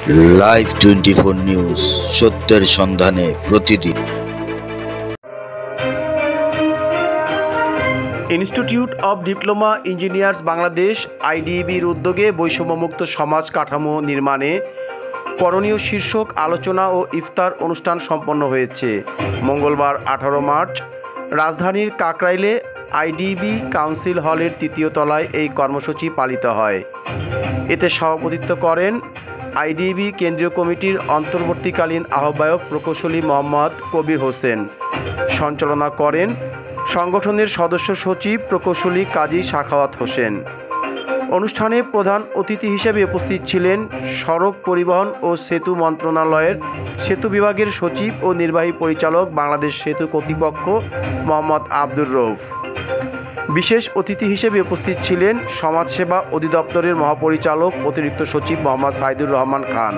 Live 24 news, সত্যের সন্ধানে প্রতিদিন। Institute of diploma engineers Bangladesh আইডিবির উদ্যোগে বৈষম্যমুক্ত সমাজ কাঠামো নির্মাণে করণীয় শীর্ষক আলোচনা ও ইফতার অনুষ্ঠান সম্পন্ন হয়েছে। মঙ্গলবার 18 মার্চ রাজধানীর কাকরাইলে আইডিবি কাউন্সিল হলের 3য় তলায় এই কর্মসূচি পালিত হয়। এতে সভাপতিত্ব করেন আইডিবি কেন্দ্রীয় কমিটির অন্তর্বর্তীকালীন আহ্বায়ক প্রকৌশলী মোহাম্মদ কবির হোসেন। সঞ্চালনা করেন সংগঠনের সদস্য সচিব প্রকৌশলী কাজী সাখাওয়াত হোসেন। অনুষ্ঠানে প্রধান অতিথি হিসেবে উপস্থিত ছিলেন সড়ক পরিবহন ও সেতু মন্ত্রণালয়ের সেতু বিভাগের সচিব ও নির্বাহী পরিচালক বাংলাদেশ সেতু কর্তৃপক্ষ মোহাম্মদ আব্দুর রউফ। বিশেষ অতিথি হিসেবে উপস্থিত ছিলেন সমাজসেবা অধিদপ্তরের মহাপরিচালক অতিরিক্ত সচিব মোহাম্মদ সাইদুর রহমান খান,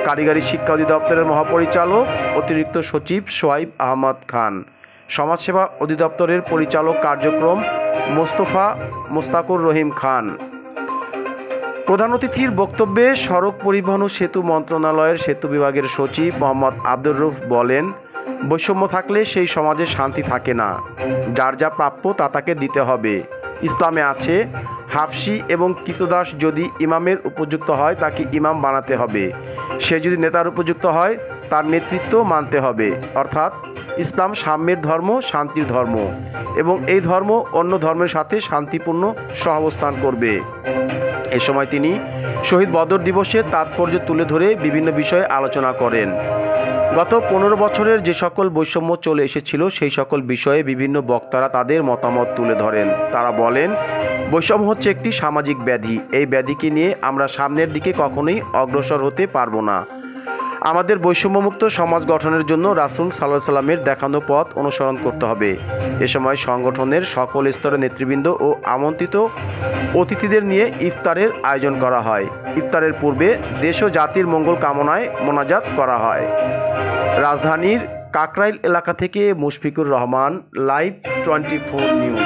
কারিগরি শিক্ষা অধিদপ্তরের মহাপরিচালক অতিরিক্ত সচিব সোহাইব আহমদ খান, সমাজসেবা অধিদপ্তরের পরিচালক কার্যক্রম মোস্তাকুর রহিম খান। প্রধান অতিথির বক্তব্যে সড়ক পরিবহন ও সেতু মন্ত্রণালয়ের সেতু বিভাগের সচিব মোহাম্মদ আব্দুর রউফ বলেন, বৈষম্য থাকলে সেই সমাজে শান্তি থাকে না। যার যা প্রাপ্য তা তাকে দিতে হবে। ইসলামে আছে, হাফসি এবং কৃতদাস যদি ইমামের উপযুক্ত হয় তাকে ইমাম বানাতে হবে, সে যদি নেতার উপযুক্ত হয় তার নেতৃত্ব মানতে হবে। অর্থাৎ ইসলাম সাম্যের ধর্ম, শান্তির ধর্ম, এবং এই ধর্ম অন্য ধর্মের সাথে শান্তিপূর্ণ সহাবস্থান করবে। এ সময় তিনি শহীদ বদর দিবসের তাৎপর্য তুলে ধরে বিভিন্ন বিষয়ে আলোচনা করেন। গত 15 বছরের যে সকল বৈষম্য চলে এসেছিল সেই সকল বিষয়ে বিভিন্ন বক্তারা তাদের মতামত তুলে ধরেন। তারা বলেন, বৈষম্য হচ্ছে একটি সামাজিক ব্যাধি। এই ব্যাধিকে নিয়ে আমরা সামনের দিকে কখনোই অগ্রসর হতে পারবো না। আমাদের বৈষম্যমুক্ত সমাজ গঠনের জন্য রাসূল সাল্লাল্লাহু আলাইহি সাল্লামের দেখানো পথ অনুসরণ করতে হবে। এ সময় সংগঠনের সকল স্তরের নেতৃবৃন্দ ও আমন্ত্রিত অতিথিদের নিয়ে ইফতারের আয়োজন করা হয়। ইফতারের পূর্বে দেশ ও জাতির মঙ্গল কামনায় মোনাজাত করা হয়। রাজধানীর কাকরাইল এলাকা থেকে মুশফিকুর রহমান, লাইভ 24 নিউজ।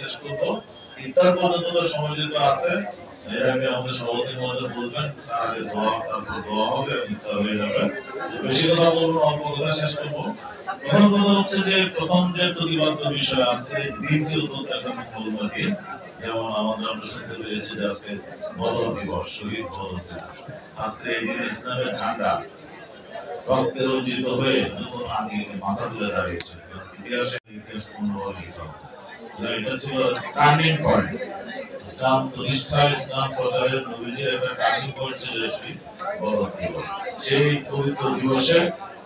শেষ করবো ইফতার পর্যন্ত সময় যেহেতু আছে, এর আগে আমাদের সভাপতি মহোদয় বলবেন, তার আগে দোয়া, তারপর দোয়া হবে, ইফতার হয়ে যাবে। বেশি কথা বলবো, অল্প কথা শেষ করবো। প্রথম কথা হচ্ছে যে প্রথম যে প্রতিবাদ্য বিষয় আজকে দিনকে উদ্যোগ আমি বলবো কি, যেমন আমাদের আমরা শুনতে পেরেছি যে আজকে বদর দিবস, শহীদ বদর দিবস। আজকে এই দিন ইসলামের ঝান্ডা রক্তে রঞ্জিত হয়ে নতুন আগে মাথা তুলে দাঁড়িয়েছে। ইতিহাস পূর্ণভাবে এটা ছিল টার্নিং পয়েন্ট। ইসলাম প্রতিষ্ঠা, ইসলাম প্রচারের নবীজির একটা টার্নিং পয়েন্ট ছিল বদর দিবস। সেই পবিত্র দিবসে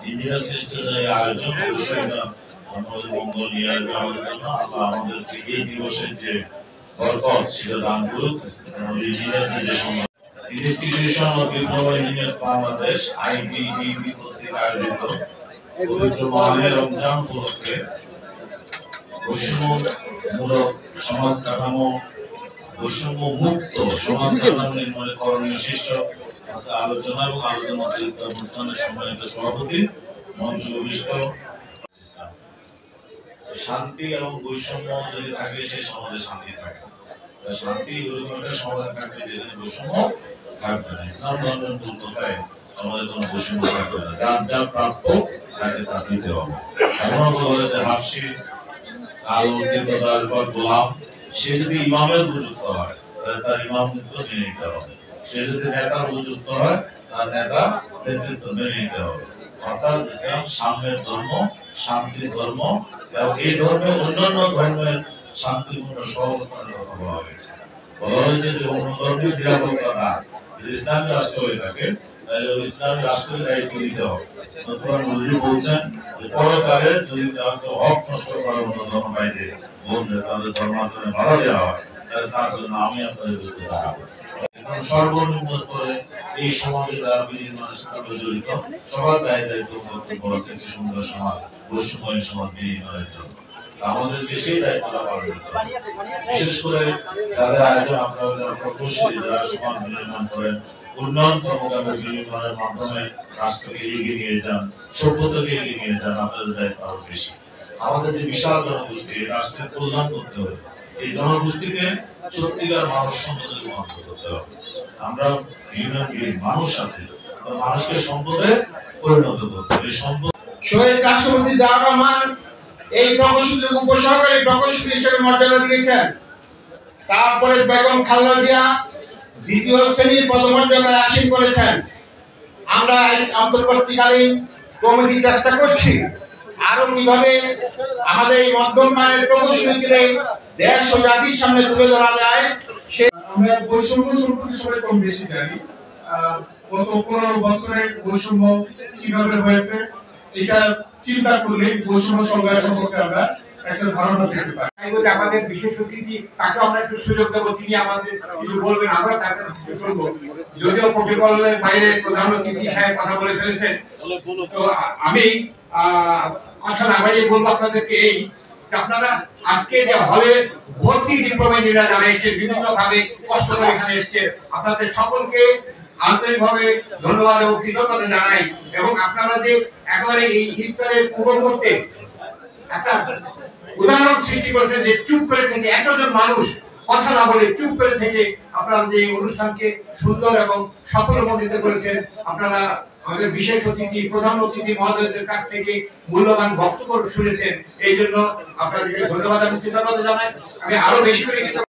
ইন্ডিয়া সৃষ্টির আয়োজন অবশ্যই আমাদের মঙ্গল নিয়ে আসবে আমাদের জন্য। আল্লাহ আমাদেরকে এই দিবসের যে বরকত সেটা দান করুক। Institution of diploma engineers Bangladesh IDB কর্তৃক আয়োজিত পবিত্র মাহে রমজান উপলক্ষে বৈষম্যমূলক সমাজ কাঠামো, বৈষম্য মুক্ত সমাজ কাঠামো নির্মাণে করণীয় শীর্ষক আলোচনা এবং আলোচনা অনুষ্ঠানের সম্মানিত সভাপতি মঞ্চ উপবিষ্ট। শান্তি এবং বৈষম্য যদি থাকে সে সমাজে শান্তি থাকে, শান্তি ওরকম একটা সমাজে থাকবে যেখানে বৈষম্য থাকবে না। ইসলাম ধর্মের মূল কথায় সমাজে কোনো বৈষম্য থাকবে না, যার যা প্রাপ্য তাকে তা দিতে হবে। এমন বলা হয়েছে হাফসি গোলাম, সে যদি ইমামের উপযুক্ত হয় তাহলে তার ইমাম কিন্তু মেনে নিতে হবে, সে যদি নেতার উপযুক্ত হয় তার নেতা নেতৃত্ব মেনে নিতে হবে। অর্থাৎ ইসলাম সাম্যের ধর্ম, শান্তির ধর্ম, এবং এই ধর্মে অন্যান্য ধর্মের শান্তিপূর্ণ সহাবস্থানের কথা বলা হয়েছে। বলা হয়েছে যে অন্য ধর্মের নিরাপত্তা না, যদি ইসলামী রাষ্ট্র হয়ে থাকে তাহলে ওই ইসলামী রাষ্ট্রের দায়িত্ব নিতে হবে। বলছেন যে পরকালে যদি হক নষ্ট করার অন্য ধর্ম বাইরে বললে তাদের ধর্মাচরণে বাধা দেওয়া হয় তাহলে তার জন্য আমি আপনাদের বিরুদ্ধে দাঁড়াবো। সর্বনিম্ন স্তরে এই সমাজে যারা বিনির্মাণের সাথে জড়িত সবার দায়িত্ব কর্তব্য আছে একটি সুন্দর সমাজ, বৈষম্যহীন সমাজ বিনির্মাণের জন্য। আমাদেরকে সেই দায়িত্বটা পালন করতে হবে। বিশেষ করে যাদের আয়োজন আপনারা যারা প্রকৌশলী, যারা সমাজ বিনির্মাণ করেন, উন্নয়ন কর্মকাণ্ডের বিনিময়ের মাধ্যমে রাষ্ট্রকে এগিয়ে নিয়ে যান, সভ্যতাকে এগিয়ে নিয়ে যান, আপনাদের দায়িত্ব আরো বেশি। আমাদের যে বিশাল জনগোষ্ঠী, এই রাষ্ট্রের কল্যাণ করতে হবে, এই জনগোষ্ঠীকে সত্যিকার মানুষ সম্পদে রূপান্তর করতে হবে। আমরা হিউম্যান বিং, মানুষ আছি, মানুষকে সম্পদে পরিণত করতে হবে। এই সম্পদ শহীদ রাষ্ট্রপতি জিয়াউর রহমান এই প্রকৌশলীর উপসহকারী প্রকৌশলী হিসেবে মর্যাদা দিয়েছেন। তারপরে বেগম খালেদা জিয়া দ্বিতীয় শ্রেণীর পদমর্যাদায় আসীন করেছেন। আমরা অন্তর্বর্তীকালীন কমিটি চেষ্টা করছি আরো কিভাবে আমাদের এই মধ্যম মানের প্রকৌশলীকে দেশ ও জাতির সামনে তুলে ধরা যায়। আমরা বৈষম্য সম্পর্কে সবাই কম বেশি জানি। গত 15 বছরে বৈষম্য কিভাবে হয়েছে এটা চিন্তা করলে বৈষম্য সংজ্ঞা সম্পর্কে আমরা একটা ধারণা পেতে পারি। আমাদের বিশেষ অতিথি তাকে আমরা একটু সুযোগ দেবো, তিনি আমাদের কিছু বলবেন, আমরা তার কাছে কিছু শুনবো। যদিও প্রোটোকলের বাইরে প্রধান অতিথি সাহেব কথা বলে ফেলেছেন, তো আমি কথা না বাইরে বলবো আপনাদেরকে এই যে আপনারা আজকে যে হলে ভর্তি ডিপ্লোমা ইঞ্জিনিয়ার যারা এসেছেন, বিভিন্ন ভাবে কষ্ট করে এখানে এসেছেন, আপনাদের সকলকে আন্তরিকভাবে ধন্যবাদ এবং কৃতজ্ঞতা জানাই। এবং আপনারা যে একেবারে এই ইফতারের পূর্ববর্তী একটা উদাহরণ সৃষ্টি করেছেন যে চুপ করে থেকে একজন মানুষ কথা না বলে চুপ করে থেকে আপনারা যে অনুষ্ঠানকে সুন্দর এবং সফলমণ্ডিত করেছেন। আপনারা আমাদের বিশেষ অতিথি প্রধান অতিথি মহোদয়দের কাছ থেকে মূল্যবান বক্তব্য শুনেছেন, এই জন্য আপনাদেরকে ধন্যবাদ এবং কৃতজ্ঞতা জানাই। আমি আরো বেশি করে কৃতজ্ঞতা